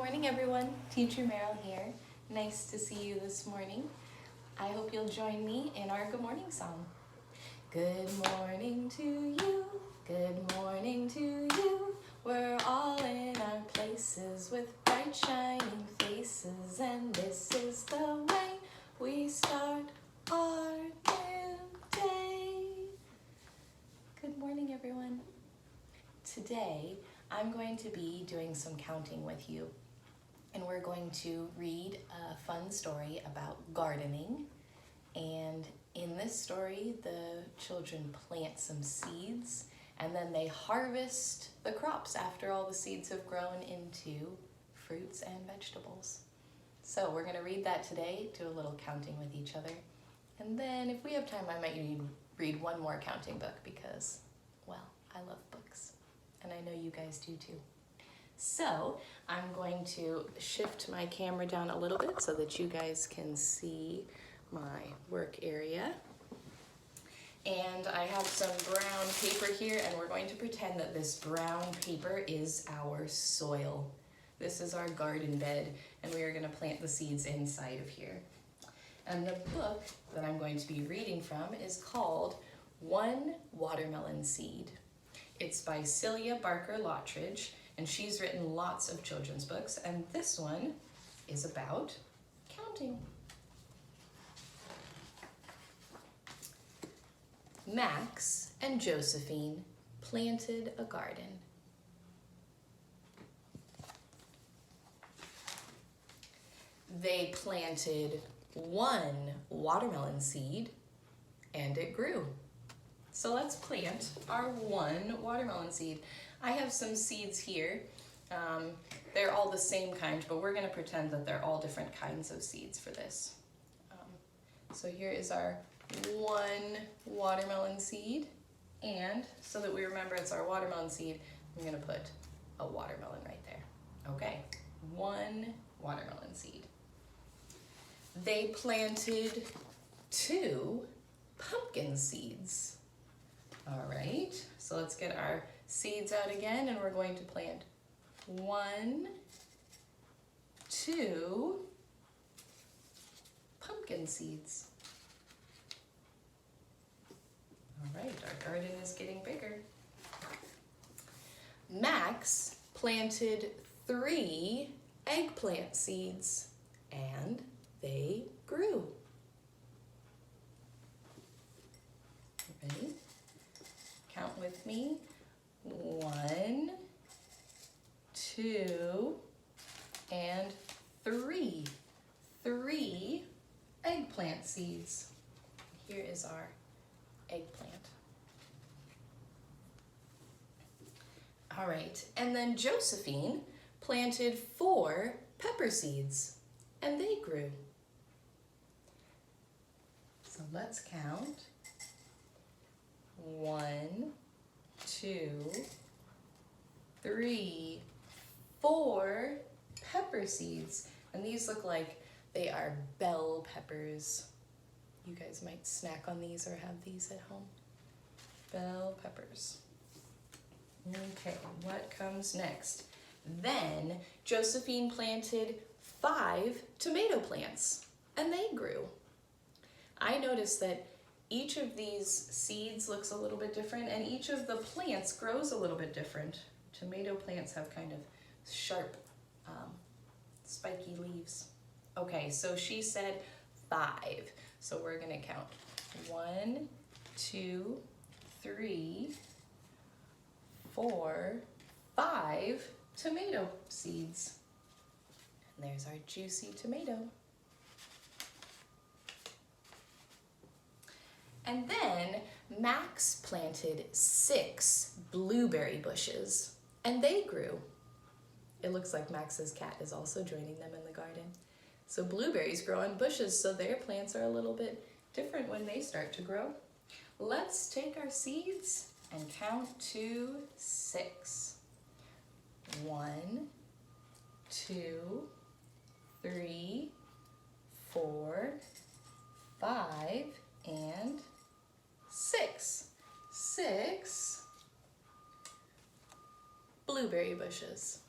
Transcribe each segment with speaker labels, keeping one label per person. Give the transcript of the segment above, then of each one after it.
Speaker 1: morning, everyone. Teacher Merrill here. Nice to see you this morning. I hope you'll join me in our good morning song. Good morning to you. Good morning to you. We're all in our places with bright shining faces, and this is the way we start our new day. Good morning, everyone. Today, I'm going to be doing some counting with you, and we're going to read a fun story about gardening. And in this story, the children plant some seeds, and then they harvest the crops after all the seeds have grown into fruits and vegetables. So we're going to read that today, do a little counting with each other, and then if we have time, I might read one more counting book because, well, I love books. And I know you guys do too. So I'm going to shift my camera down a little bit so that you guys can see my work area. And I have some brown paper here, and we're going to pretend that this brown paper is our soil. This is our garden bed, and we are going to plant the seeds inside of here. And the book that I'm going to be reading from is called One Watermelon Seed. It's by Celia Barker Lottridge, and she's written lots of children's books, and this one is about counting. Max and Josephine planted a garden. They planted one watermelon seed, and it grew. So let's plant our one watermelon seed. I have some seeds here. They're all the same kind, but we're going to pretend that they're all different kinds of seeds for this. So here is our one watermelon seed, and so that we remember it's our watermelon seed, I'm going to put a watermelon right there. Okay, one watermelon seed. They planted two pumpkin seeds. All right, so let's get our seeds out again, and we're going to plant 1, 2 pumpkin seeds. All right, our garden is getting bigger. Max planted 3 eggplant seeds, and they grew. Ready? Count with me. 1, 2, and 3. 3 eggplant seeds. Here is our eggplant. All right, and then Josephine planted 4 pepper seeds, and they grew. So let's count. 1, 2, 3, 4 pepper seeds. And these look like they are bell peppers. You guys might snack on these or have these at home. Bell peppers. Okay, what comes next? Then Josephine planted 5 tomato plants, and they grew. I noticed that each of these seeds looks a little bit different, and each of the plants grows a little bit different. Tomato plants have kind of sharp, spiky leaves. Okay, so she said 5. So we're gonna count 1, 2, 3, 4, 5 tomato seeds. And there's our juicy tomato. And then Max planted 6 blueberry bushes, and they grew. It looks like Max's cat is also joining them in the garden. So blueberries grow on bushes, so their plants are a little bit different when they start to grow. Let's take our seeds and count to 6. 1, 2, 3, 4, 5, and 6. 6 blueberry bushes.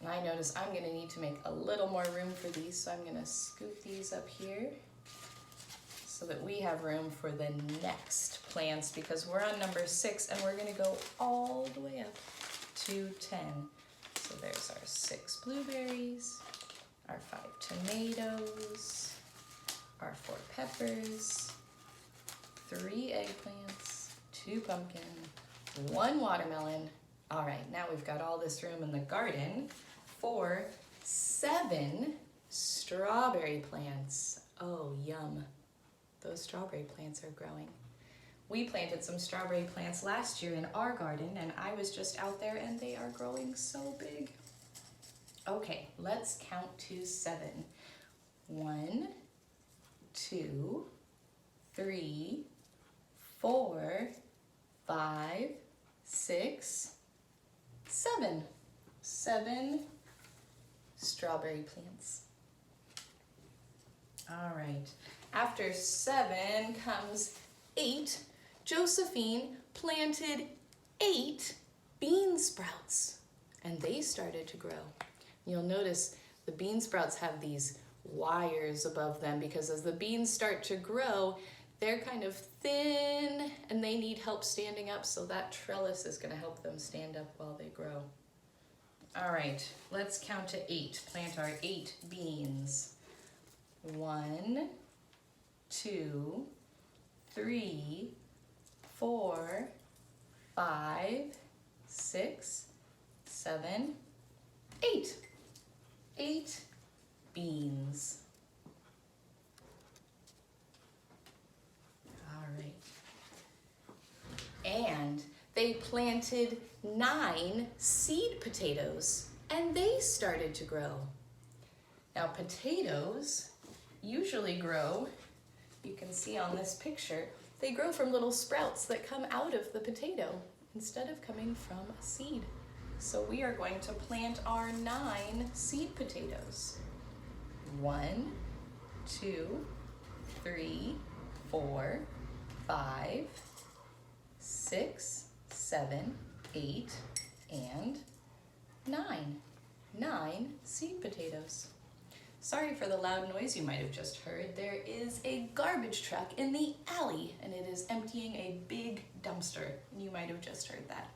Speaker 1: I notice I'm gonna need to make a little more room for these, so I'm gonna scoop these up here so that we have room for the next plants, because we're on number 6 and we're gonna go all the way up to 10. So there's our 6 blueberries, our 5 tomatoes, our 4 peppers, 3 eggplants, 2 pumpkin, 1 watermelon. All right, now we've got all this room in the garden for 7 strawberry plants. Oh, yum. Those strawberry plants are growing. We planted some strawberry plants last year in our garden, and I was just out there and they are growing so big. Okay, let's count to 7. 1, 2, 3, 4, 5, 6, 7. 7 strawberry plants. All right, after 7 comes 8. Josephine planted 8 bean sprouts, and they started to grow. You'll notice the bean sprouts have these wires above them because as the beans start to grow, they're kind of thin and they need help standing up, so that trellis is going to help them stand up while they grow. All right, let's count to 8. Plant our 8 beans. 1, 2, 3, 4, 5, 6, 7, 8. 8 beans. All right. And they planted 9 seed potatoes, and they started to grow. Now, potatoes usually grow, you can see on this picture, they grow from little sprouts that come out of the potato instead of coming from a seed. So we are going to plant our 9 seed potatoes. 1, 2, 3, 4, 5, 6, 7, 8, and 9. 9 seed potatoes. Sorry for the loud noise you might have just heard. There is a garbage truck in the alley and it is emptying a big dumpster. You might have just heard that.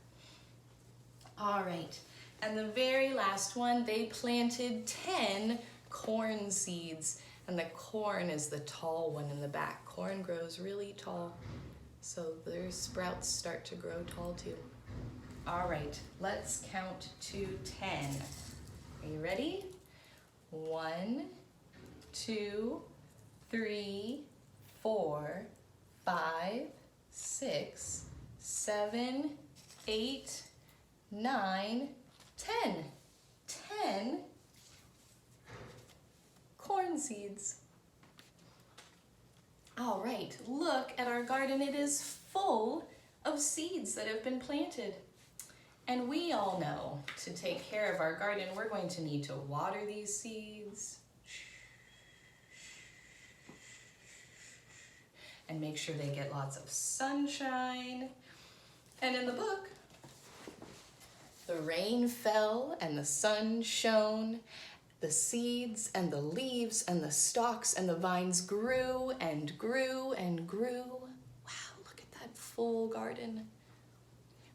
Speaker 1: All right, and the very last one, they planted 10 corn seeds, and the corn is the tall one in the back. Corn grows really tall, so their sprouts start to grow tall too. All right, let's count to 10. Are you ready? 1, 2, 3, 4, 5, 6, 7, 8, 9, 10. 10 corn seeds. All right, look at our garden. It is full of seeds that have been planted. And we all know to take care of our garden, we're going to need to water these seeds and make sure they get lots of sunshine. And in the book, the rain fell and the sun shone, the seeds and the leaves and the stalks and the vines grew and grew and grew. Wow, look at that full garden.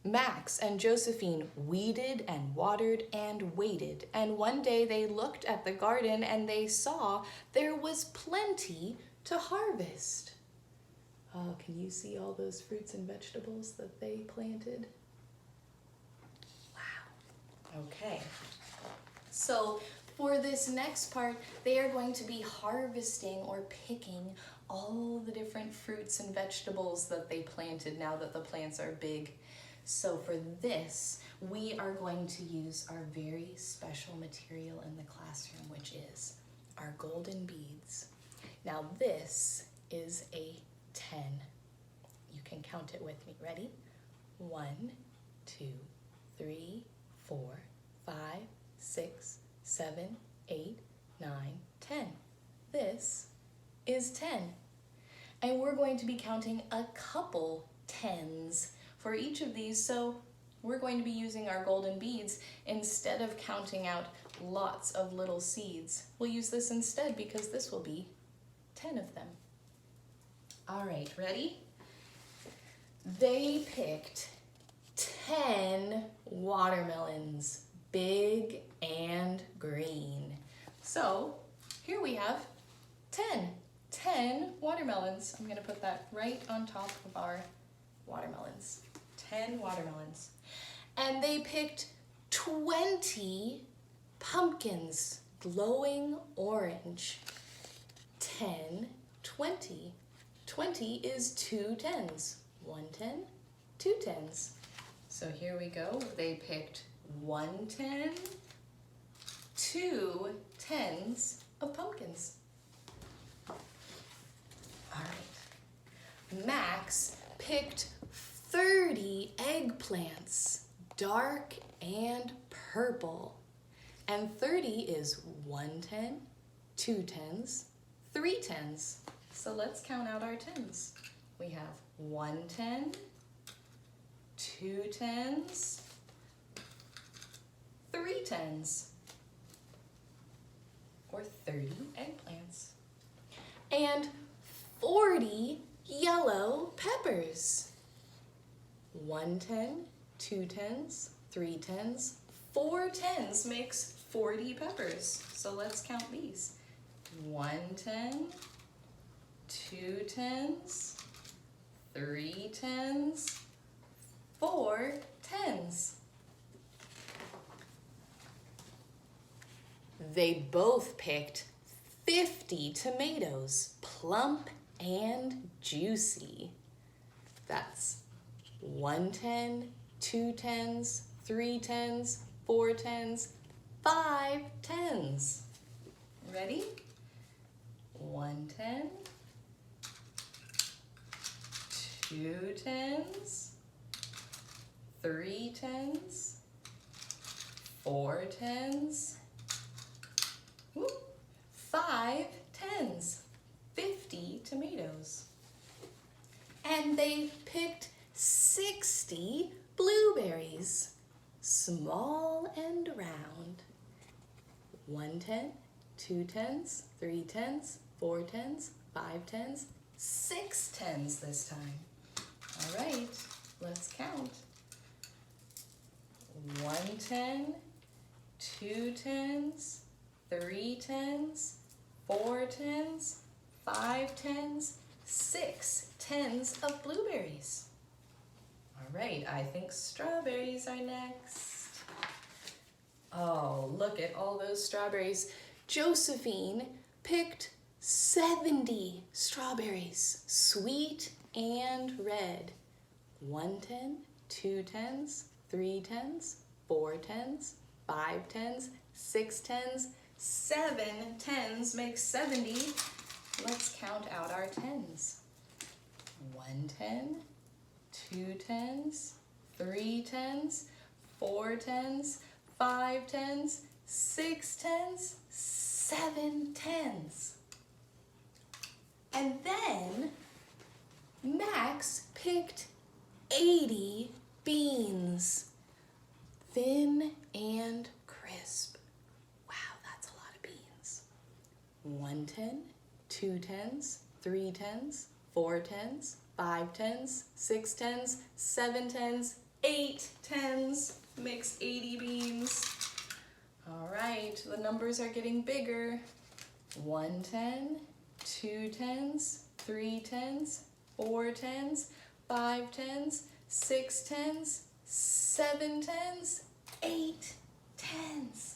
Speaker 1: Max and Josephine weeded and watered and waited, and one day they looked at the garden and they saw there was plenty to harvest. Oh, can you see all those fruits and vegetables that they planted? Wow. Okay. So for this next part, they are going to be harvesting or picking all the different fruits and vegetables that they planted now that the plants are big. So for this, we are going to use our very special material in the classroom, which is our golden beads. Now this is a 10. You can count it with me. Ready? 1, 2, 3, 4, 5, 6, 7, 8, 9, 10. This is 10. And we're going to be counting a couple 10s for each of these. So we're going to be using our golden beads instead of counting out lots of little seeds. We'll use this instead because this will be 10 of them. All right, ready? They picked 10 watermelons, big and green. So here we have 10 watermelons. I'm gonna put that right on top of our watermelons. 10 watermelons. And they picked 20 pumpkins, glowing orange. 10, 20. 20 is 2 10s. 1 10, 2 10s. So here we go. They picked 1 10, 2 10s of pumpkins. All right. Max picked 30 eggplants, dark and purple. And 30 is 1 10, 2 10s, 3 10s. So let's count out our 10s. We have 1 10, 2 10s, 3 10s, or 30 eggplants. And 40 yellow peppers. 1 10, 2 10s, 3 10s, 4 10s makes 40 peppers. So let's count these. 1 10, 2 10s, 3 10s, 4 10s. They both picked 50 tomatoes, plump and juicy. That's 1 10, 2 10s, 3 10s, 4 10s, 5 10s. Ready? 1 10, 2 10s, 3 10s, 4 10s, 5 10s, 50 tomatoes. And they picked 60 blueberries, small and round. 1 10, 2 10s, 3 10s, 4 10s, 5 10s, 6 10s this time. All right, let's count. 1 10, 2 10s, 3 10s, 4 10s, 5 10s, 6 10s of blueberries. All right, I think strawberries are next. Oh, look at all those strawberries. Josephine picked 70 strawberries, sweet and red. 1 10, 2 10s, 3 10s, 4 10s, 5 10s, 6 10s, 7 10s makes 70. Let's count out our 10s. 1 10, 2 10s, 3 10s, 4 10s, 5 10s, 6 10s, 7 10s. And then Max picked 80 beans, thin and crisp. Wow, that's a lot of beans. 1 10, 2 10s, 3 10s, 4 10s, 5 10s, 6 10s, 7 10s, 8 10s makes 80 beans. All right, the numbers are getting bigger. 1 10, 2 10s, 3 10s, 4 10s, 5 10s, 6 10s, 7 10s, 8 10s.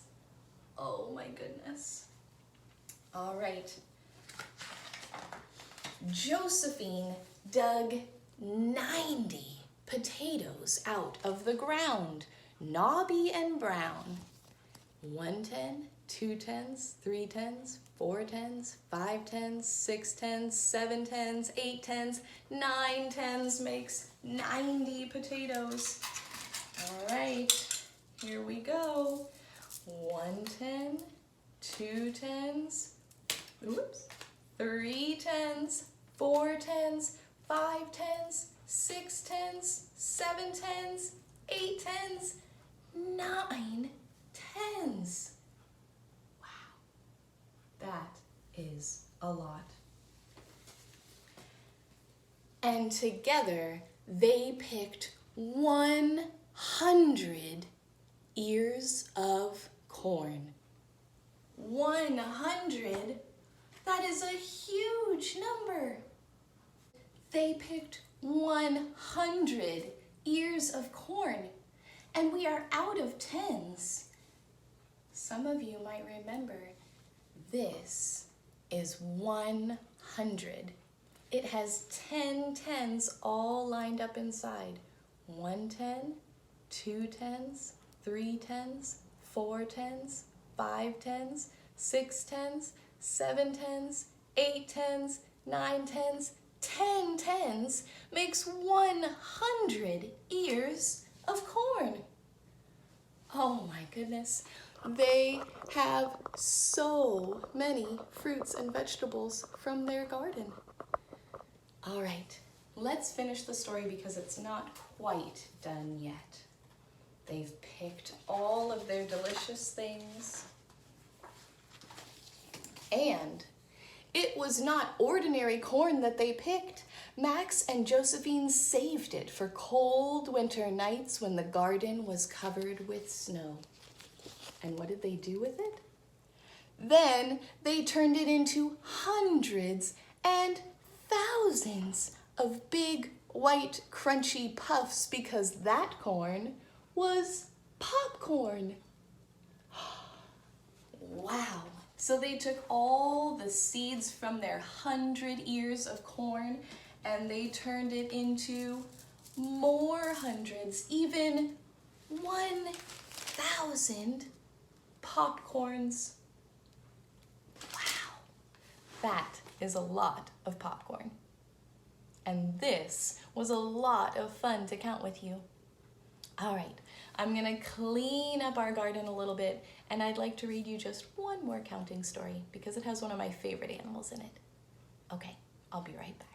Speaker 1: Oh my goodness. All right. Josephine dug 90 potatoes out of the ground, knobby and brown. 1 10, 2 10s, 3 10s, 4 10s, 5 10s, 6 10s, 7 10s, 8 10s, 9 10s makes 90 potatoes. All right, here we go. 1 10, 2 10s, 3 10s, 4 10s, 5 10s, 6 10s, 7 10s, 8 tens. Wow, that is a lot. And together, they picked 100 ears of corn. 100? That is a huge number. They picked 100 ears of corn, and we are out of tens. Some of you might remember this is 100. It has 10 tens all lined up inside. 1 10, 2 tens, 3 tens, 4 tens, 5 tens, 6 tens, 7 tens, 8 tens, 9 tens, 10 tens makes 100 ears of corn. Oh my goodness. They have so many fruits and vegetables from their garden. All right, let's finish the story because it's not quite done yet. They've picked all of their delicious things. And it was not ordinary corn that they picked. Max and Josephine saved it for cold winter nights when the garden was covered with snow. And what did they do with it? Then they turned it into hundreds and thousands of big, white, crunchy puffs because that corn was popcorn. Wow. So they took all the seeds from their 100 ears of corn and they turned it into more hundreds, even 1,000 popcorns. Wow, that is a lot of popcorn. And this was a lot of fun to count with you. All right, I'm gonna clean up our garden a little bit and I'd like to read you just one more counting story because it has one of my favorite animals in it. Okay, I'll be right back.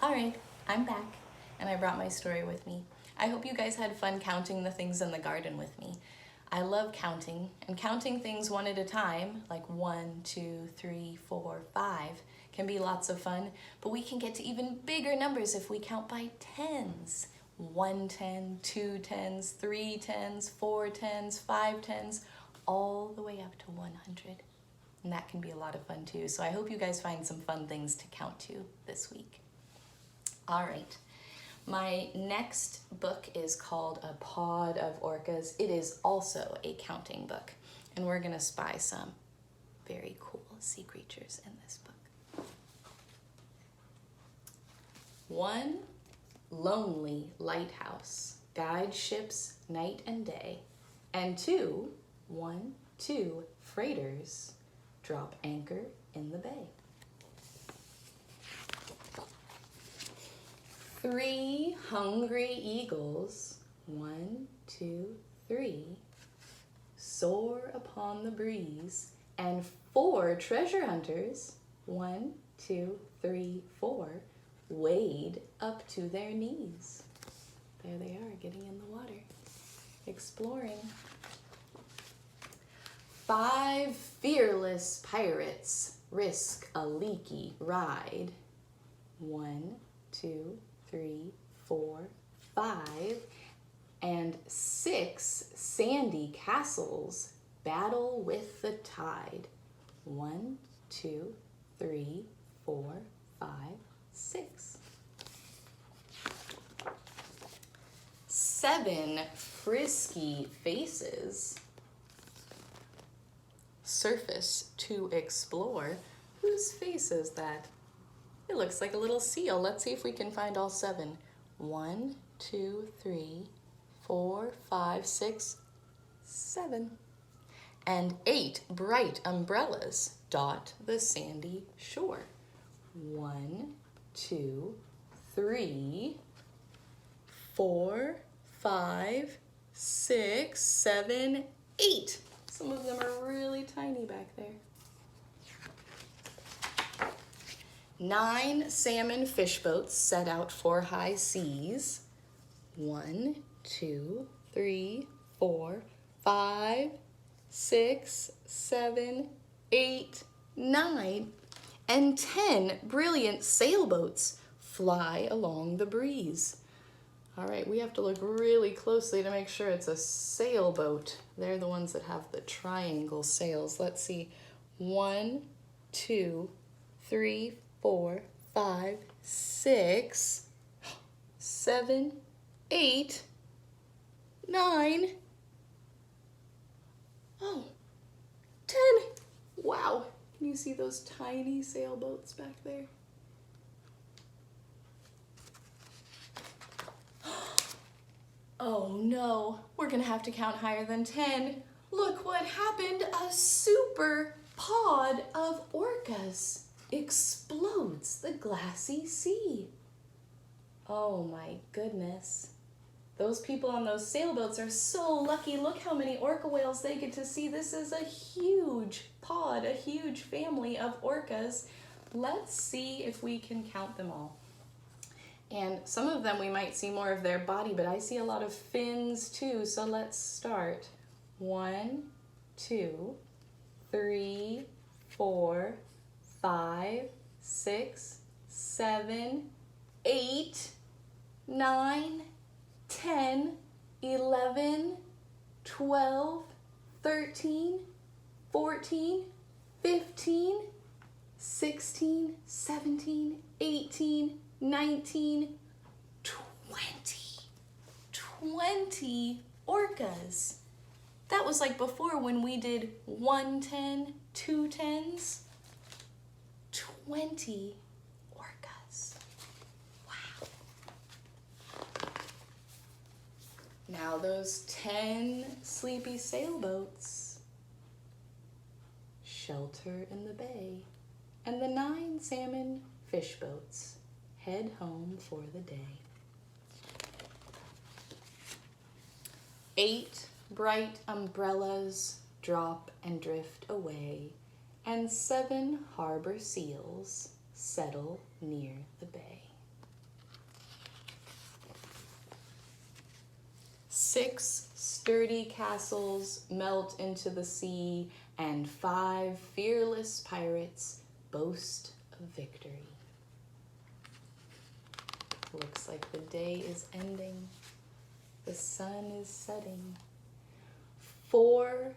Speaker 1: All right, I'm back and I brought my story with me. I hope you guys had fun counting the things in the garden with me. I love counting, and counting things one at a time, like 1, 2, 3, 4, 5, can be lots of fun, but we can get to even bigger numbers if we count by tens. 1 10, 2 tens, 3 tens, 4 tens, 5 tens, all the way up to 100. And that can be a lot of fun too, so I hope you guys find some fun things to count to this week. All right. My next book is called A Pod of Orcas. It is also a counting book, and we're gonna spy some very cool sea creatures in this book. 1 lonely lighthouse guides ships night and day, and 2 freighters drop anchor in the bay. 3 hungry eagles, 1, 2, 3, soar upon the breeze, and 4 treasure hunters, 1, 2, 3, 4, wade up to their knees. There they are, getting in the water, exploring. 5 fearless pirates risk a leaky ride. 1, 2, 3, 4, 5, and 6 sandy castles battle with the tide. 1, 2, 3, 4, 5, 6. 7 frisky faces surface to explore. Whose face is that? It looks like a little seal. Let's see if we can find all 7. 1, 2, 3, 4, 5, 6, 7. And 8 bright umbrellas dot the sandy shore. 1, 2, 3, 4, 5, 6, 7, 8. Some of them are really tiny back there. 9 salmon fish boats set out for high seas. 1, 2, 3, 4, 5, 6, 7, 8, 9, and 10 brilliant sailboats fly along the breeze. All right, we have to look really closely to make sure it's a sailboat. They're the ones that have the triangle sails. Let's see. 1, 2, 3, 4, 5, 6, 7, 8, 9. Oh, 10. Wow. Can you see those tiny sailboats back there? Oh no, we're gonna have to count higher than 10. Look what happened. A super pod of orcas explodes the glassy sea. Oh my goodness. Those people on those sailboats are so lucky. Look how many orca whales they get to see. This is a huge pod, a huge family of orcas. Let's see if we can count them all. And some of them we might see more of their body, but I see a lot of fins too. So let's start. 1, 2, 3, 4, 5, 6, 7, 8, 9, 10, 11, 12, 13, 14, 15, 16, 17, 18, 19, 20 orcas. That was like before when we did 1 10, 2 10s. 20 orcas. Wow. Now those 10 sleepy sailboats shelter in the bay, and the 9 salmon fish boats head home for the day. 8 bright umbrellas drop and drift away, and 7 harbor seals settle near the bay. 6 sturdy castles melt into the sea, and 5 fearless pirates boast of victory. Looks like the day is ending. The sun is setting. 4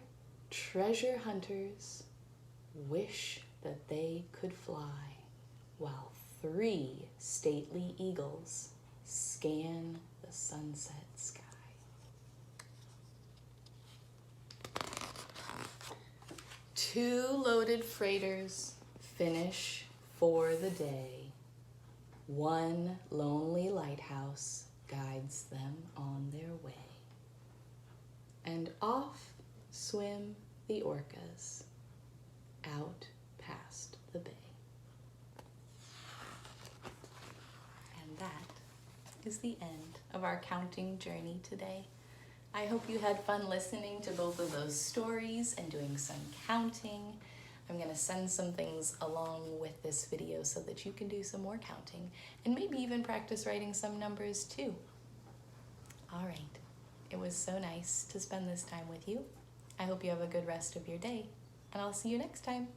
Speaker 1: treasure hunters wish that they could fly, while 3 stately eagles scan the sunset sky. 2 loaded freighters finish for the day. 1 lonely lighthouse guides them on their way. And off swim the orcas out past the bay. And that is the end of our counting journey today. I hope you had fun listening to both of those stories and doing some counting. I'm going to send some things along with this video so that you can do some more counting and maybe even practice writing some numbers too. All right, it was so nice to spend this time with you. I hope you have a good rest of your day, and I'll see you next time.